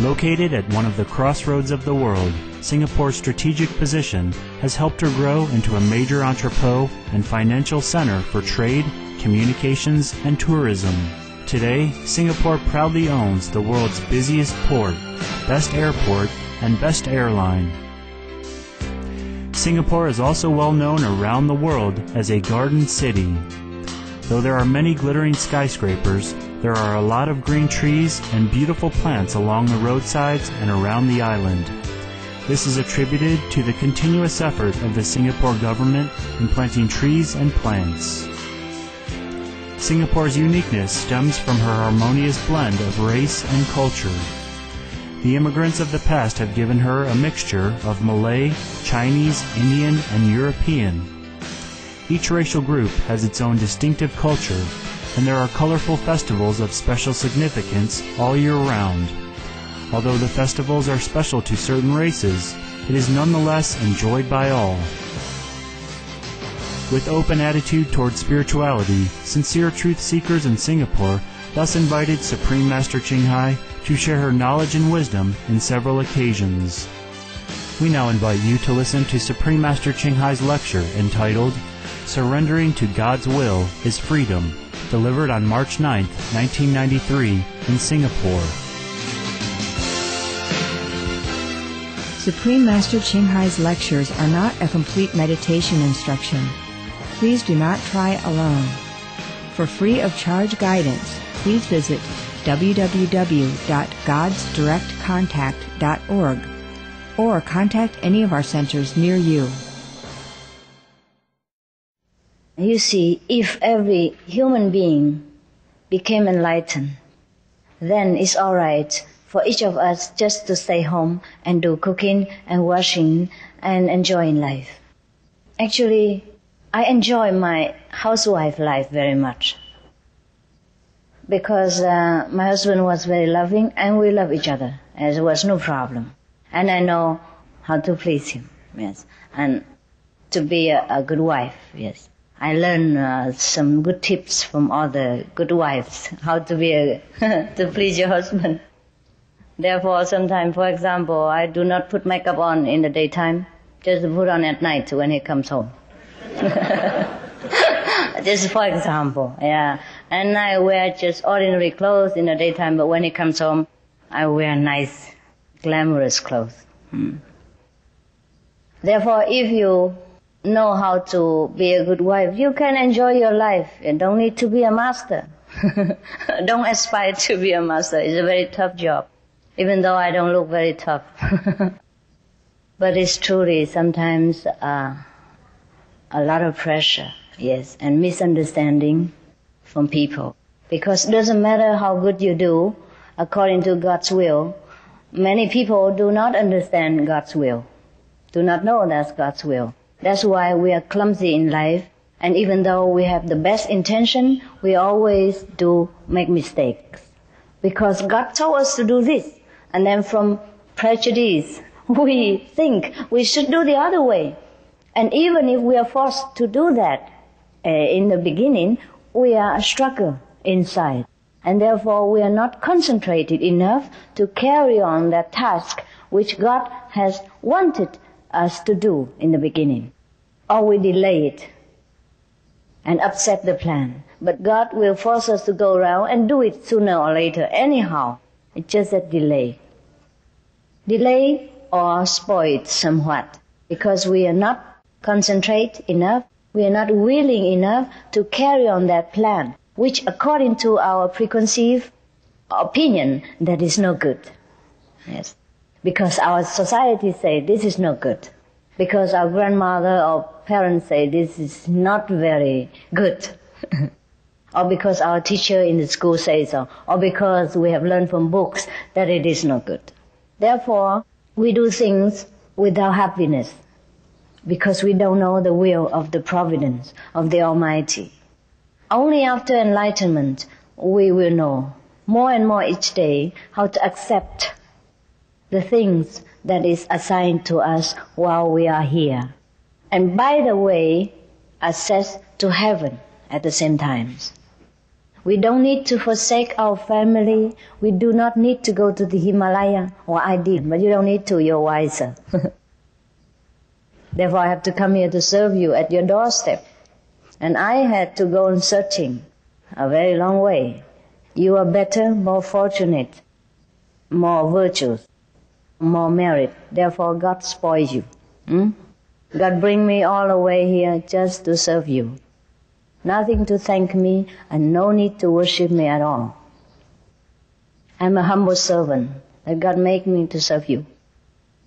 Located at one of the crossroads of the world, Singapore's strategic position has helped her grow into a major entrepot and financial center for trade, communications, and tourism. Today, Singapore proudly owns the world's busiest port, best airport, and best airline. Singapore is also well known around the world as a garden city. Though there are many glittering skyscrapers, there are a lot of green trees and beautiful plants along the roadsides and around the island. This is attributed to the continuous effort of the Singapore government in planting trees and plants. Singapore's uniqueness stems from her harmonious blend of race and culture. The immigrants of the past have given her a mixture of Malay, Chinese, Indian, and European. Each racial group has its own distinctive culture, and there are colorful festivals of special significance all year round. Although the festivals are special to certain races, it is nonetheless enjoyed by all. With open attitude toward spirituality, sincere truth seekers in Singapore thus invited Supreme Master Qinghai to share her knowledge and wisdom in several occasions. We now invite you to listen to Supreme Master Qinghai's lecture entitled Surrendering to God's Will is Freedom, delivered on March 9, 1993 in Singapore. Supreme Master Qinghai's lectures are not a complete meditation instruction. Please do not try alone. For free of charge guidance, please visit www.godsdirectcontact.org or contact any of our centers near you. You see, if every human being became enlightened, then it's all right for each of us just to stay home and do cooking and washing and enjoying life. Actually, I enjoy my housewife life very much because my husband was very loving and we love each other. There was no problem. And I know how to please him, yes, and to be a good wife, yes. I learned some good tips from other good wives, how to be to please your husband. Therefore, sometimes, for example, I do not put makeup on in the daytime, just put on at night when he comes home. Just for example, yeah. And I wear just ordinary clothes in the daytime, but when he comes home, I wear nice, glamorous clothes. Therefore, if you know how to be a good wife, you can enjoy your life. You don't need to be a master. Don't aspire to be a master. It's a very tough job, even though I don't look very tough. But it's truly sometimes a lot of pressure, yes, and misunderstanding from people. Because it doesn't matter how good you do, according to God's will, many people do not understand God's will, do not know that's God's will. That's why we are clumsy in life, and even though we have the best intention, we always do make mistakes. Because God told us to do this, and then from prejudice, we think we should do the other way. And even if we are forced to do that in the beginning, we are a struggle inside. And therefore we are not concentrated enough to carry on that task which God has wanted us to do in the beginning. Or we delay it and upset the plan. But God will force us to go around and do it sooner or later anyhow. It's just a delay. Delay or spoil it somewhat because we are not concentrate enough, we are not willing enough to carry on that plan, which according to our preconceived opinion, that is no good. Yes. Because our society say this is no good. Because our grandmother or parents say this is not very good. Or because our teacher in the school says so. Or because we have learned from books that it is not good. Therefore, we do things without happiness. Because we don't know the will of the providence of the Almighty. Only after enlightenment we will know more and more each day how to accept the things that is assigned to us while we are here. And by the way, access to heaven at the same time. We don't need to forsake our family. We do not need to go to the Himalaya. Or I did, but you don't need to, you're wiser. Therefore I have to come here to serve you at your doorstep. And I had to go on searching a very long way. You are better, more fortunate, more virtuous, more merit. Therefore God spoils you. God bring me all the way here just to serve you. Nothing to thank me and no need to worship me at all. I'm a humble servant that God make me to serve you.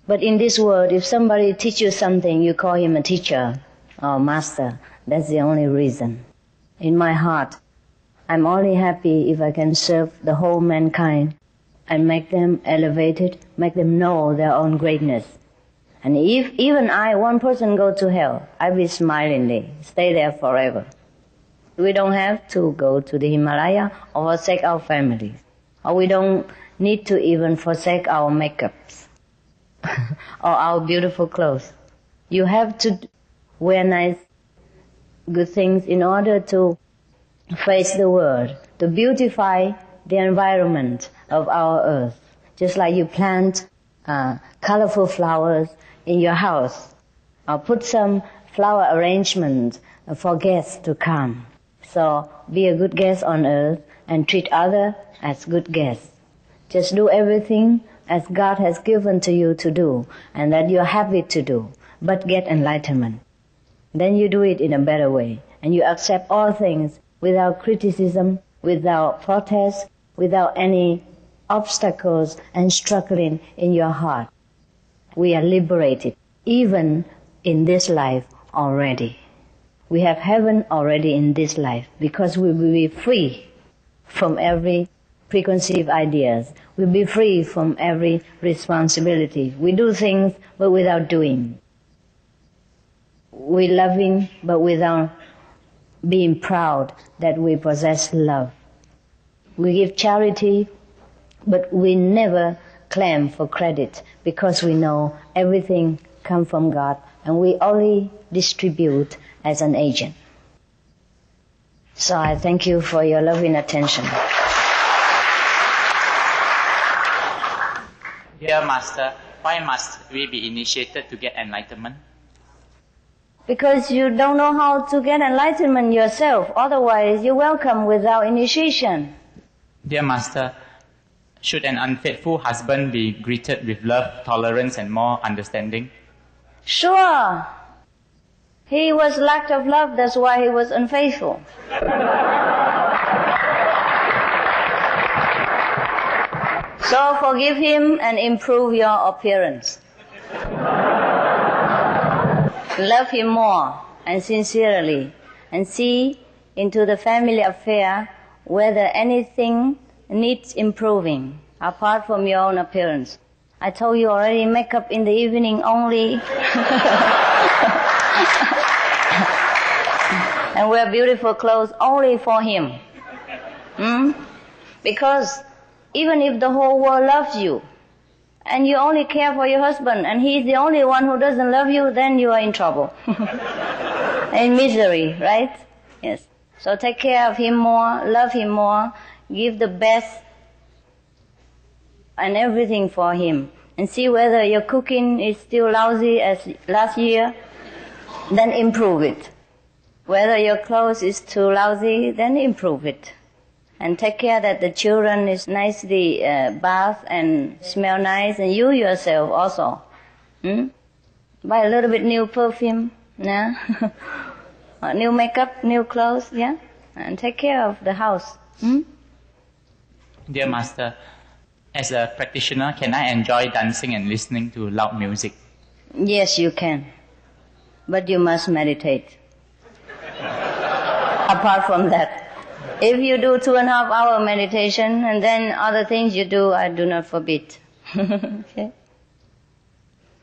But in this world, if somebody teach you something, you call him a teacher or master. That's the only reason. In my heart, I'm only happy if I can serve the whole mankind and make them elevated, make them know their own greatness. And if even one person go to hell, I will smilingly stay there forever. We don't have to go to the Himalaya or forsake our families. Or we don't need to even forsake our makeups or our beautiful clothes. You have to wear nice, good things in order to face the world, to beautify the environment of our earth. Just like you plant colorful flowers in your house, or put some flower arrangement for guests to come. So be a good guest on earth and treat others as good guests. Just do everything as God has given to you to do and that you are happy to do, but get enlightenment. Then you do it in a better way and you accept all things without criticism, without protest, without any obstacles and struggling in your heart. We are liberated even in this life already. We have heaven already in this life because we will be free from every preconceived ideas. We'll be free from every responsibility. We do things but without doing. We loving but without being proud that we possess love. We give charity but we never claim for credit because we know everything comes from God and we only distribute as an agent. So I thank you for your loving attention. Dear Master, why must we be initiated to get enlightenment? Because you don't know how to get enlightenment yourself. Otherwise, you're welcome without initiation. Dear Master, should an unfaithful husband be greeted with love, tolerance, and more understanding? Sure. He was lack of love, that's why he was unfaithful. So forgive him and improve your appearance. Love him more and sincerely and see into the family affair whether anything needs improving apart from your own appearance. I told you already, makeup in the evening only. And wear beautiful clothes only for him. Because even if the whole world loves you, and you only care for your husband, and he's the only one who doesn't love you, then you are in trouble. In misery, right? Yes. So take care of him more, love him more, give the best and everything for him. And see whether your cooking is still lousy as last year, then improve it. Whether your clothes is too lousy, then improve it. And take care that the children is nicely bathed and smell nice, and you yourself also. Buy a little bit new perfume, yeah? New makeup, new clothes, yeah? And take care of the house. Dear Master, as a practitioner, can I enjoy dancing and listening to loud music? Yes, you can. But you must meditate. Apart from that. If you do 2.5 hour meditation and then other things you do, I do not forbid. Okay?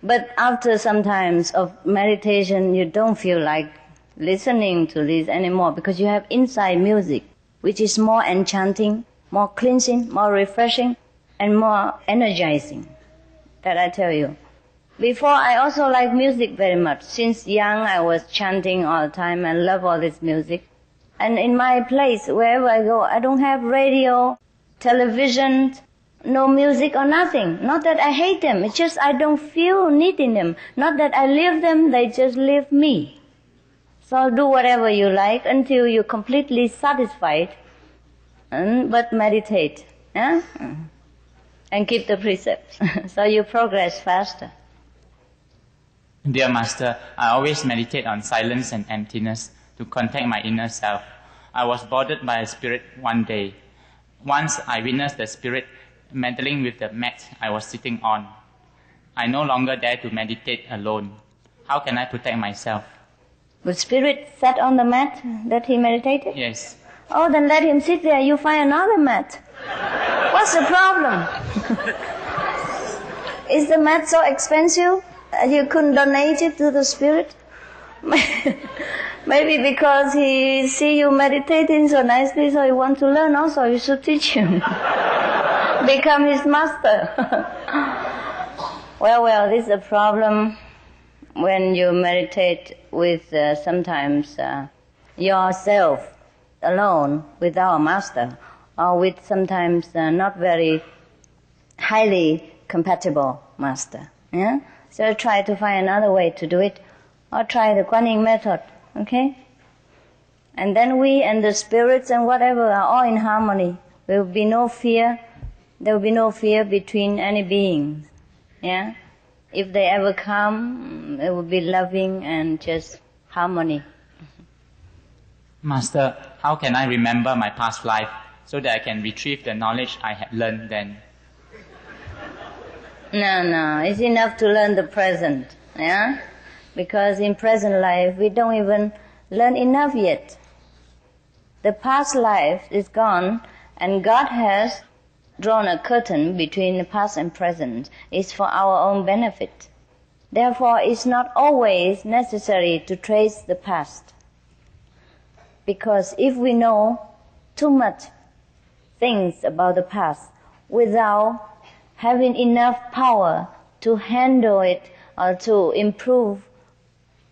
But after some times of meditation, you don't feel like listening to this anymore because you have inside music, which is more enchanting, more cleansing, more refreshing, and more energizing. That I tell you. Before, I also like music very much. Since young, I was chanting all the time and love all this music. And in my place, wherever I go, I don't have radio, television, no music or nothing. Not that I hate them, it's just I don't feel needing them. Not that I leave them, they just leave me. So do whatever you like until you're completely satisfied, but meditate, yeah? And keep the precepts, so you progress faster. Dear Master, I always meditate on silence and emptiness to contact my inner self. I was bothered by a spirit one day. Once I witnessed the spirit meddling with the mat I was sitting on. I no longer dare to meditate alone. How can I protect myself? The spirit sat on the mat that he meditated? Yes. Oh, then let him sit there. You find another mat. What's the problem? Is the mat so expensive that you couldn't donate it to the spirit? Maybe because he see you meditating so nicely, so he wants to learn also. You should teach him. Become his master. Well, this is a problem when you meditate with sometimes yourself alone without a master, or with sometimes not very highly compatible master. Yeah? So try to find another way to do it, or try the Guanyin method, okay? And then we and the spirits and whatever are all in harmony. There will be no fear. There will be no fear between any beings. Yeah? If they ever come, it will be loving and just harmony. Master, how can I remember my past life so that I can retrieve the knowledge I had learned then? No, it's enough to learn the present, yeah? Because in present life, we don't even learn enough yet. The past life is gone, and God has drawn a curtain between the past and present. It's for our own benefit. Therefore, it's not always necessary to trace the past. Because if we know too much things about the past without having enough power to handle it or to improve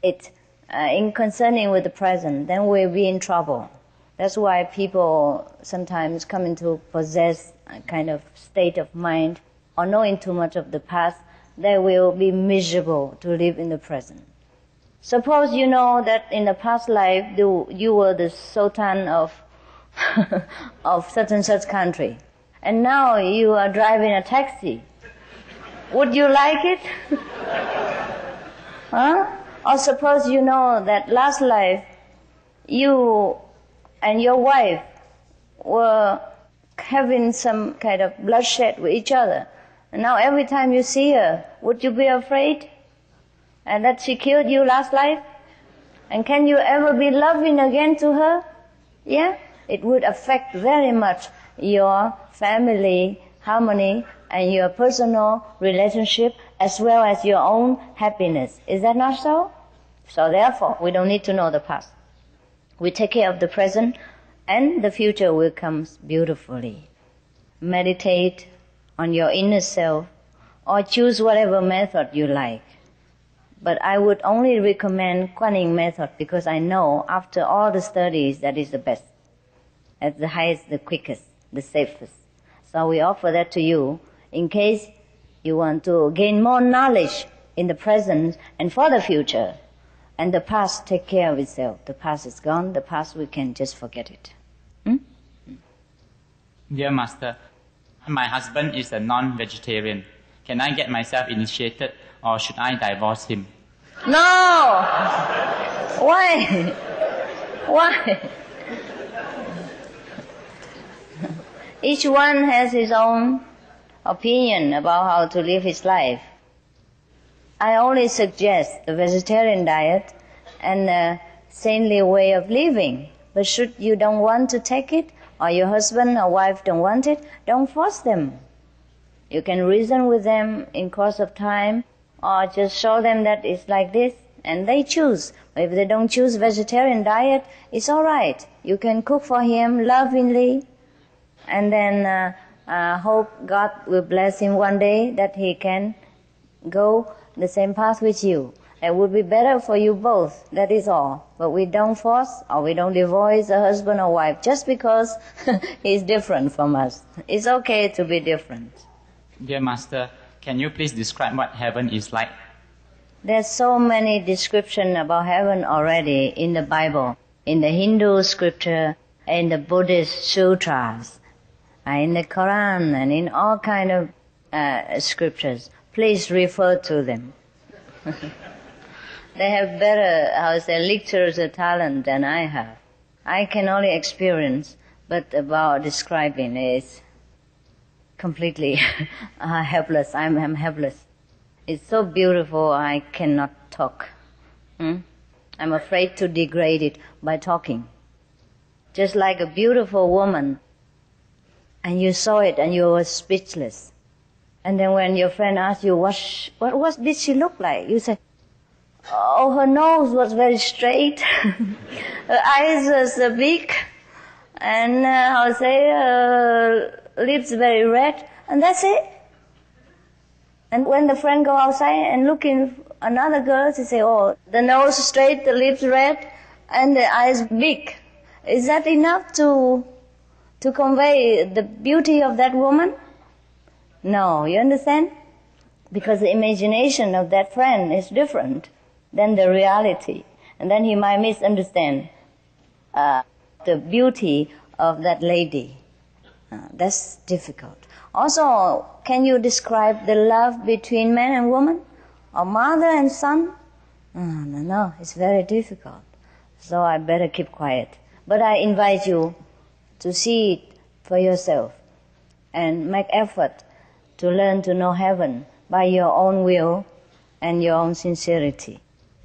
it in concerning with the present, then we'll be in trouble. That's why people sometimes come into possess a kind of state of mind or knowing too much of the past, they will be miserable to live in the present. Suppose you know that in the past life you were the sultan of of such and such country, and now you are driving a taxi. Would you like it? Huh? Or suppose you know that last life you and your wife were having some kind of bloodshed with each other, and now every time you see her, would you be afraid? And that she killed you last life? And can you ever be loving again to her? Yeah? It would affect very much your family harmony and your personal relationship as well as your own happiness. Is that not so? So therefore, we don't need to know the past. We take care of the present and the future will come beautifully. Meditate on your inner self or choose whatever method you like. But I would only recommend Guanyin method because I know after all the studies that is the best, at the highest, the quickest, the safest. So we offer that to you in case you want to gain more knowledge in the present and for the future. And the past, take care of itself. The past is gone. The past, we can just forget it. Dear Master, my husband is a non-vegetarian. Can I get myself initiated or should I divorce him? No! Why? Why? Each one has his own opinion about how to live his life. I only suggest the vegetarian diet and a saintly way of living. But should you don't want to take it, or your husband or wife don't want it, don't force them. You can reason with them in course of time, or just show them that it's like this, and they choose. If they don't choose vegetarian diet, it's all right. You can cook for him lovingly, and then hope God will bless him one day that he can go the same path with you. It would be better for you both, that is all. But we don't force or we don't divorce a husband or wife just because he's different from us. It's okay to be different. Dear Master, can you please describe what heaven is like? There's so many descriptions about heaven already in the Bible, in the Hindu scripture, in the Buddhist sutras, in the Quran, and in all kind of scriptures. Please refer to them. They have better, literature talent than I have. I can only experience, but about describing is completely helpless. I'm helpless. It's so beautiful I cannot talk. I'm afraid to degrade it by talking. Just like a beautiful woman, and you saw it and you were speechless. And then when your friend asks you, what did she look like? You say, oh, her nose was very straight, her eyes was big, and her lips very red, and that's it. And when the friend go outside and looking another girl, she say, oh, the nose straight, the lips red, and the eyes big. Is that enough to convey the beauty of that woman? No, you understand? Because the imagination of that friend is different than the reality. And then he might misunderstand the beauty of that lady. That's difficult. Also, can you describe the love between man and woman? Or mother and son? No, it's very difficult. So I better keep quiet. But I invite you to see it for yourself and make effort to learn to know heaven by your own will and your own sincerity.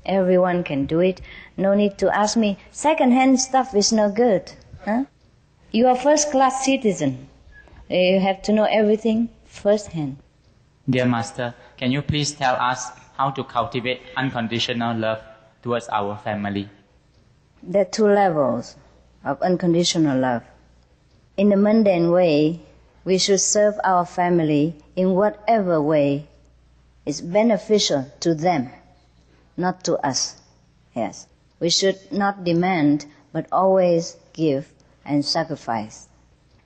Everyone can do it. No need to ask me, second-hand stuff is no good. You are first-class citizen. You have to know everything first-hand. Dear Master, can you please tell us how to cultivate unconditional love towards our family? There are two levels of unconditional love. In the mundane way, we should serve our family in whatever way is beneficial to them, not to us. Yes. We should not demand, but always give and sacrifice.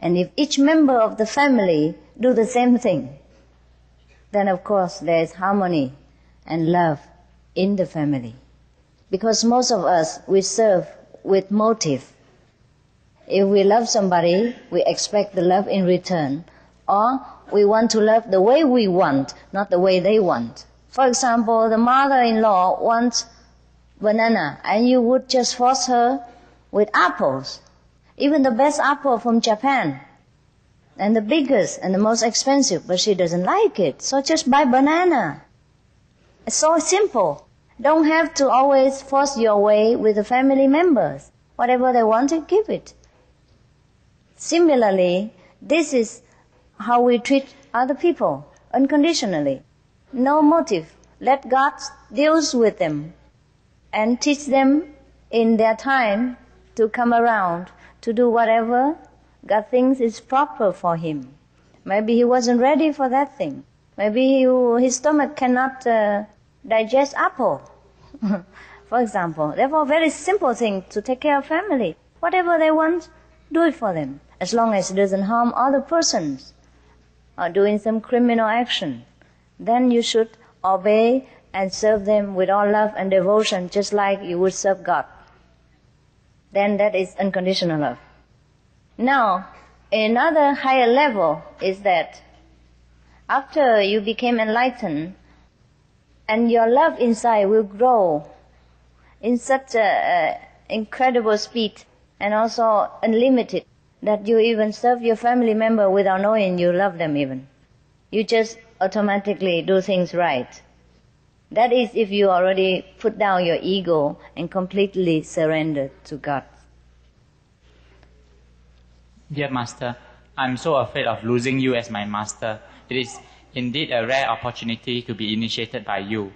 And if each member of the family do the same thing, then of course there is harmony and love in the family. Because most of us, we serve with motive. If we love somebody, we expect the love in return. Or we want to love the way we want, not the way they want. For example, the mother-in-law wants banana, and you would just force her with apples. Even the best apple from Japan, and the biggest and the most expensive, but she doesn't like it, so just buy banana. It's so simple. Don't have to always force your way with the family members. Whatever they want, give it. Similarly, this is how we treat other people, unconditionally. No motive. Let God deal with them and teach them in their time to come around to do whatever God thinks is proper for him. Maybe he wasn't ready for that thing. Maybe his stomach cannot digest apple, for example. Therefore, very simple thing to take care of family. Whatever they want, do it for them, as long as it doesn't harm other persons or doing some criminal action. Then you should obey and serve them with all love and devotion, just like you would serve God. Then that is unconditional love. Now, another higher level is that after you became enlightened, and your love inside will grow in such an incredible speed and also unlimited that you even serve your family member without knowing you love them even. You just automatically do things right. That is if you already put down your ego and completely surrendered to God. Dear Master, I'm so afraid of losing you as my Master. It is indeed a rare opportunity to be initiated by you.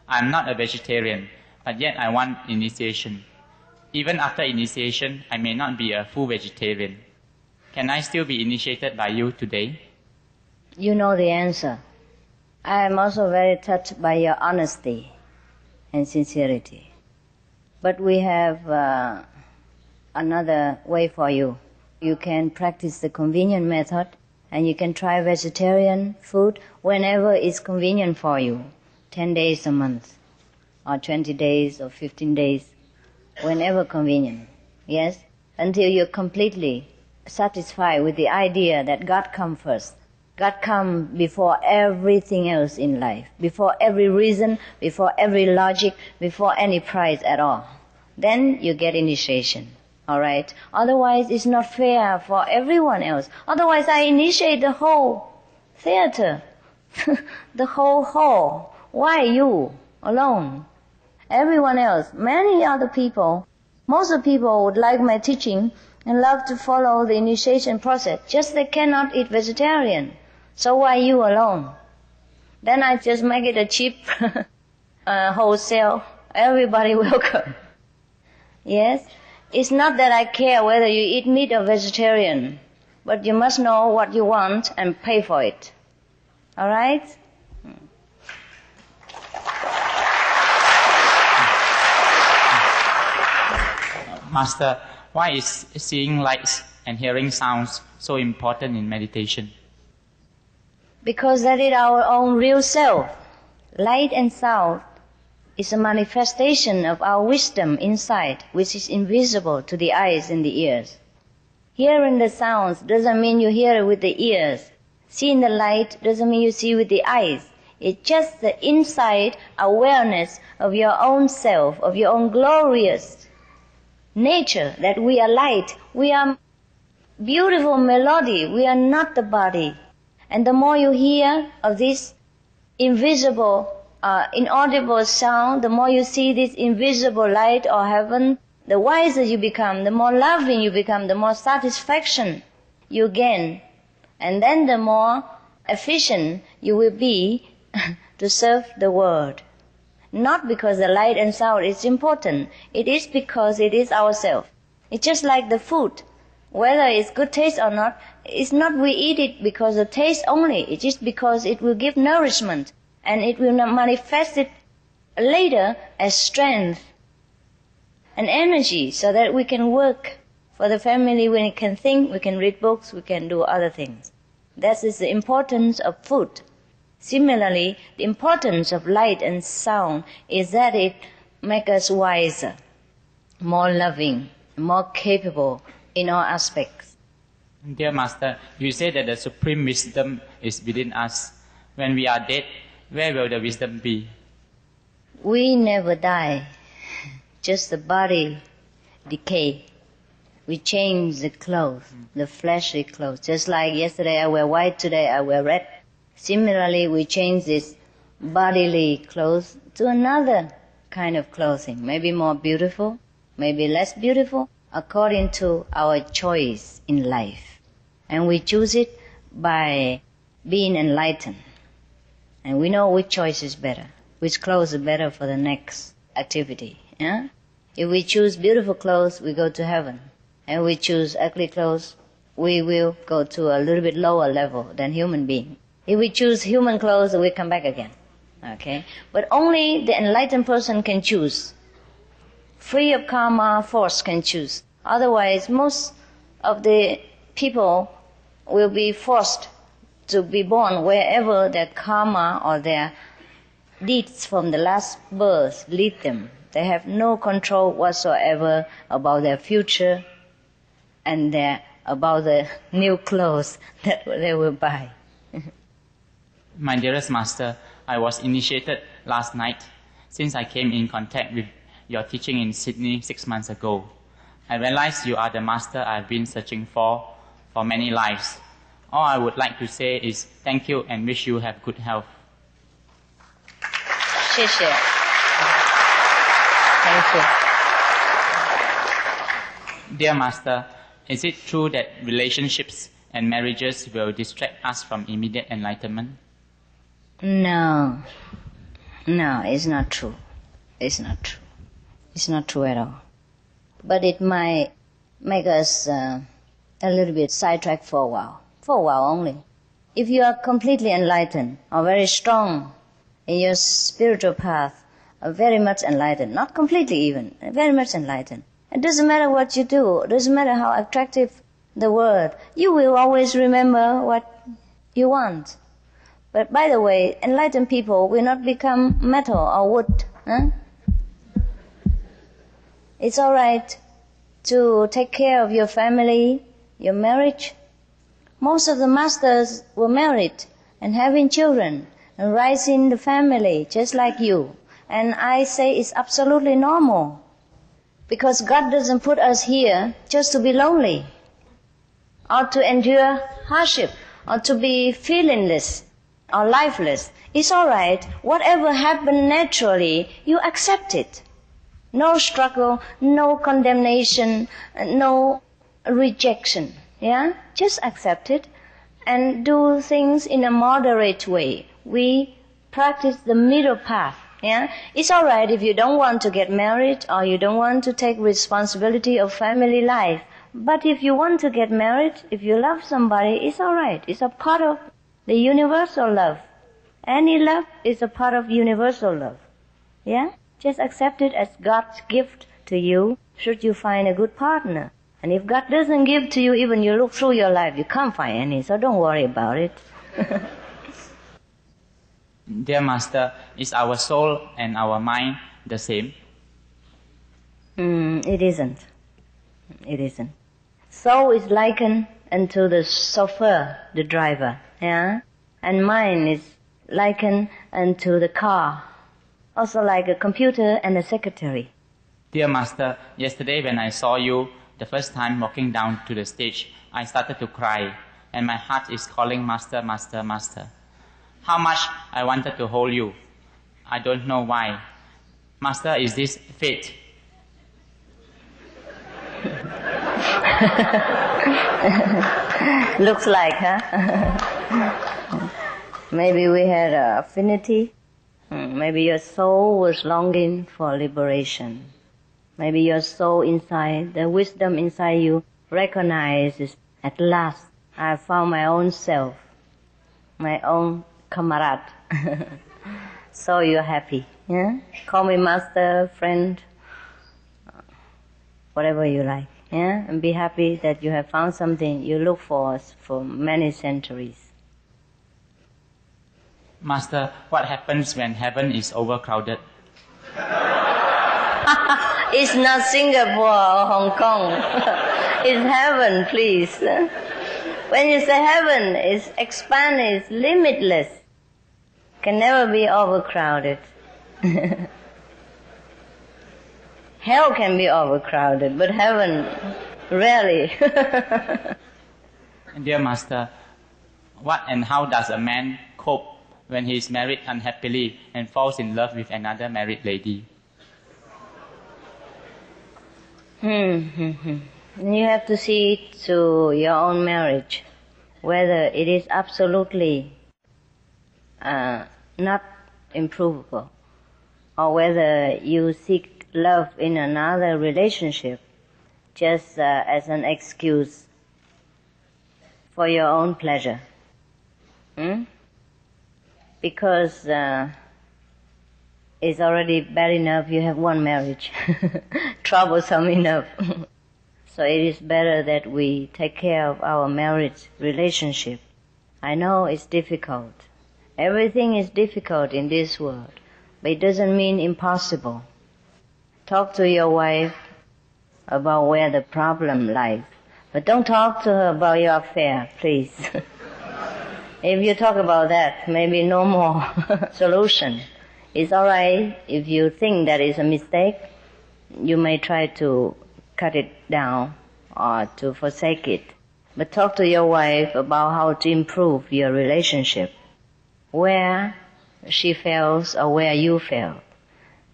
I'm not a vegetarian, but yet I want initiation. Even after initiation, I may not be a full vegetarian. Can I still be initiated by you today? You know the answer. I am also very touched by your honesty. and sincerity. But we have another way for you. You can practice the convenient method, and you can try vegetarian food whenever it's convenient for you. 10 days a month, or 20 days, or 15 days, whenever convenient. Yes? Until you're completely satisfied with the idea that God comes first. God comes before everything else in life, before every reason, before every logic, before any price at all. Then you get initiation. Alright? Otherwise it's not fair for everyone else. Otherwise I initiate the whole theater, the whole hall. Why you alone? Everyone else, many other people, most of the people would like my teaching and love to follow the initiation process. Just they cannot eat vegetarian. So why you alone? Then I just make it a cheap wholesale. Everybody welcome. Yes? It's not that I care whether you eat meat or vegetarian, but you must know what you want and pay for it. Alright? Master, why is seeing lights and hearing sounds so important in meditation? Because that is our own real self. Light and sound is a manifestation of our wisdom inside, which is invisible to the eyes and the ears. Hearing the sounds doesn't mean you hear it with the ears. Seeing the light doesn't mean you see with the eyes. It's just the inside awareness of your own self, of your own glorious nature, that we are light, we are beautiful melody, we are not the body. And the more you hear of this invisible, inaudible sound, the more you see this invisible light or heaven, the wiser you become, the more loving you become, the more satisfaction you gain. And then the more efficient you will be to serve the world. Not because the light and sound is important. It is because it is ourselves. It's just like the food. Whether it's good taste or not, it's not we eat it because of taste only. It's just because it will give nourishment. And it will manifest it later as strength and energy so that we can work for the family. We can think, we can read books, we can do other things. That is the importance of food. Similarly, the importance of light and sound is that it makes us wiser, more loving, more capable in all aspects. Dear Master, you say that the supreme wisdom is within us. When we are dead, where will the wisdom be? We never die, just the body decay. We change the clothes, the fleshly clothes. Just like yesterday I wear white, today I wear red. Similarly, we change this bodily clothes to another kind of clothing, maybe more beautiful, maybe less beautiful, according to our choice in life. And we choose it by being enlightened. And we know which choice is better, which clothes are better for the next activity. Yeah? If we choose beautiful clothes, we go to heaven. And we choose ugly clothes, we will go to a little bit lower level than human being. If we choose human clothes, we come back again. Okay? But only the enlightened person can choose. Free of karma force can choose. Otherwise, most of the people will be forced to be born wherever their karma or their deeds from the last birth lead them. They have no control whatsoever about their future and about the new clothes that they will buy. My dearest Master, I was initiated last night since I came in contact with your teaching in Sydney 6 months ago. I realized you are the Master I've been searching for many lives. All I would like to say is thank you and wish you have good health. 谢谢. Thank you. Dear Master, is it true that relationships and marriages will distract us from immediate enlightenment? No, it's not true. It's not true. It's not true at all. But it might make us a little bit sidetracked for a while only. If you are completely enlightened or very strong in your spiritual path, very much enlightened. Not completely even, very much enlightened. It doesn't matter what you do, it doesn't matter how attractive the word, you will always remember what you want. But by the way, enlightened people will not become metal or wood. Huh? It's alright to take care of your family, your marriage. Most of the masters were married and having children and raising the family just like you. And I say it's absolutely normal. Because God doesn't put us here just to be lonely, or to endure hardship, or to be feelingless, or lifeless. It's alright. Whatever happened naturally, you accept it. No struggle, no condemnation, no rejection. Yeah? Just accept it and do things in a moderate way. We practice the middle path. Yeah? It's alright if you don't want to get married or you don't want to take responsibility of family life. But if you want to get married, if you love somebody, it's alright. It's a part of the universal love. Any love is a part of universal love. Yeah? Just accept it as God's gift to you should you find a good partner. And if God doesn't give to you, even you look through your life, you can't find any, so don't worry about it. Dear Master, is our soul and our mind the same? It isn't. It isn't. Soul is likened unto the chauffeur, the driver, yeah? And mind is likened unto the car, also like a computer and a secretary. Dear Master, yesterday when I saw you the first time walking down to the stage, I started to cry, and my heart is calling Master, Master, Master. How much I wanted to hold you. I don't know why. Master, is this fate? Looks like, huh? Maybe we had an affinity. Maybe your soul was longing for liberation. Maybe your soul inside, the wisdom inside you recognizes, at last, I found my own self, my own comrade. So you're happy. Yeah? Call me master, friend, whatever you like. Yeah? And be happy that you have found something you look for many centuries. Master, what happens when heaven is overcrowded? It's not Singapore or Hong Kong. It's heaven, please. When you say heaven, it's expanded, it's limitless. Can never be overcrowded. Hell can be overcrowded, but heaven, rarely. Dear Master, what and how does a man cope when he is married unhappily and falls in love with another married lady? You have to see to your own marriage whether it is absolutely not improvable, or whether you seek love in another relationship just as an excuse for your own pleasure. Because it's already bad enough you have one marriage, troublesome enough. So it is better that we take care of our marriage relationship. I know it's difficult. Everything is difficult in this world, but it doesn't mean impossible. Talk to your wife about where the problem lies, but don't talk to her about your affair, please. If you talk about that, maybe no more solution. It's alright if you think that is a mistake. You may try to cut it down or to forsake it. But talk to your wife about how to improve your relationship. Where she fails or where you fail.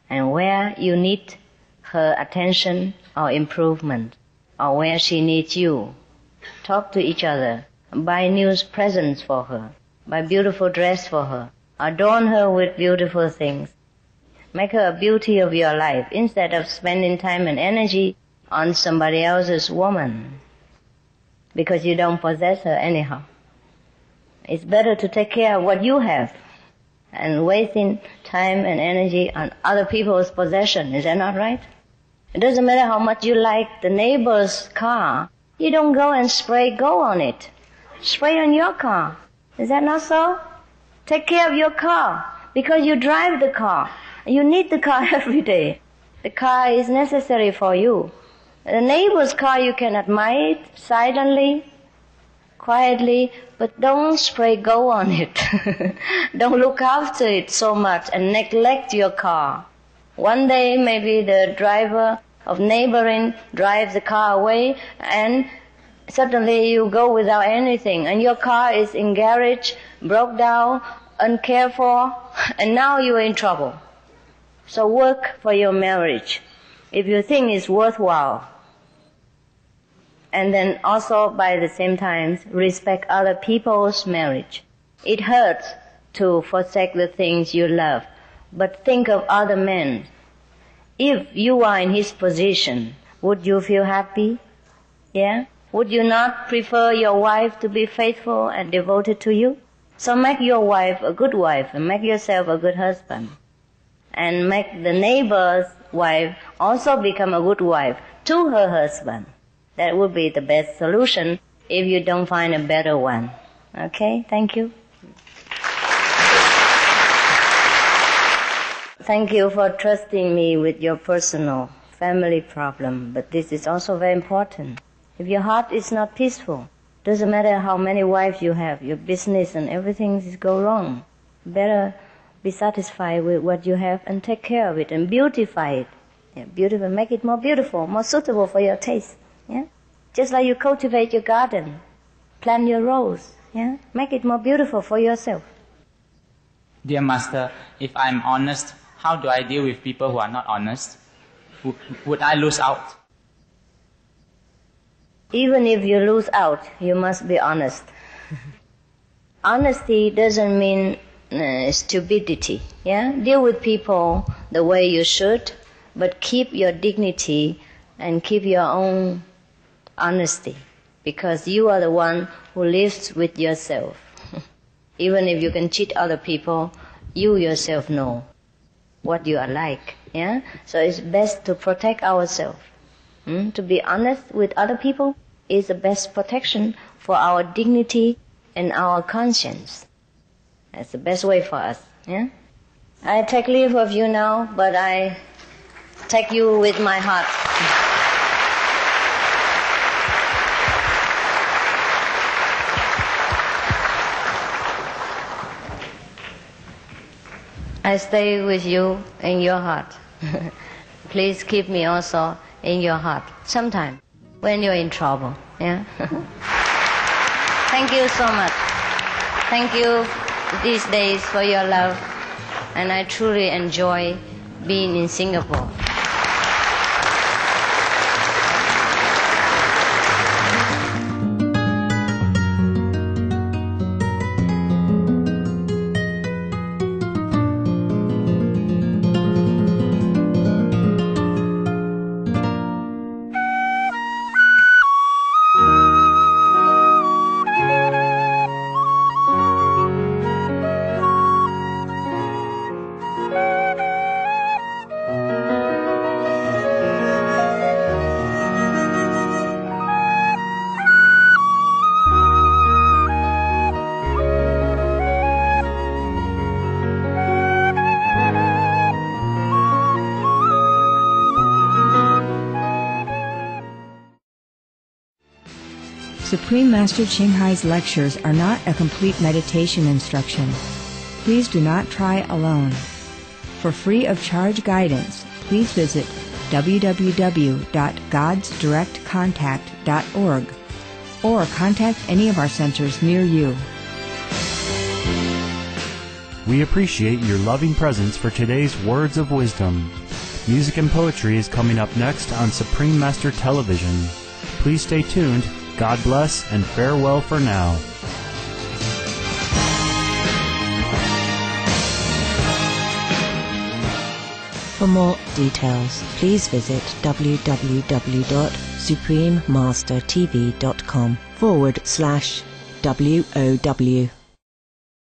And where you need her attention or improvement. Or where she needs you. Talk to each other. Buy new presents for her. Buy beautiful dress for her. Adorn her with beautiful things. Make her a beauty of your life instead of spending time and energy on somebody else's woman. Because you don't possess her anyhow. It's better to take care of what you have and wasting time and energy on other people's possession. Is that not right? It doesn't matter how much you like the neighbor's car. You don't go and spray go on it. Spray on your car. Is that not so? Take care of your car because you drive the car. You need the car every day. The car is necessary for you. The neighbor's car you can admire it silently, quietly, but don't spray go on it. Don't look after it so much and neglect your car. One day maybe the driver of neighboring drives the car away and suddenly you go without anything and your car is in garage, broke down, uncared for, and now you are in trouble. So work for your marriage if you think it's worthwhile. And then also by the same time respect other people's marriage. It hurts to forsake the things you love, but think of other men. If you are in his position, would you feel happy? Yeah? Would you not prefer your wife to be faithful and devoted to you? So make your wife a good wife and make yourself a good husband. And make the neighbor's wife also become a good wife to her husband. That would be the best solution if you don't find a better one. Okay? Thank you. Thank you for trusting me with your personal family problem, but this is also very important. If your heart is not peaceful, doesn't matter how many wives you have, your business and everything is go wrong. Better be satisfied with what you have and take care of it and beautify it. Yeah, beautiful, make it more beautiful, more suitable for your taste. Yeah? Just like you cultivate your garden, plant your rose, yeah? Make it more beautiful for yourself. Dear Master, if I'm honest, how do I deal with people who are not honest? Would I lose out? Even if you lose out, you must be honest. Honesty doesn't mean stupidity. Yeah? Deal with people the way you should, but keep your dignity and keep your own honesty, because you are the one who lives with yourself. Even if you can cheat other people, you yourself know what you are like. Yeah? So it's best to protect ourselves. To be honest with other people is the best protection for our dignity and our conscience. That's the best way for us. Yeah? I take leave of you now, but I take you with my heart. I stay with you in your heart. Please keep me also in your heart sometime when you're in trouble. Yeah? Thank you so much. Thank you these days for your love, and I truly enjoy being in Singapore. Supreme Master Qinghai's lectures are not a complete meditation instruction. Please do not try alone. For free of charge guidance, please visit www.godsdirectcontact.org or contact any of our centers near you. We appreciate your loving presence for today's Words of Wisdom. Music and poetry is coming up next on Supreme Master Television. Please stay tuned. God bless and farewell for now. For more details, please visit www.suprememastertv.com/WOW.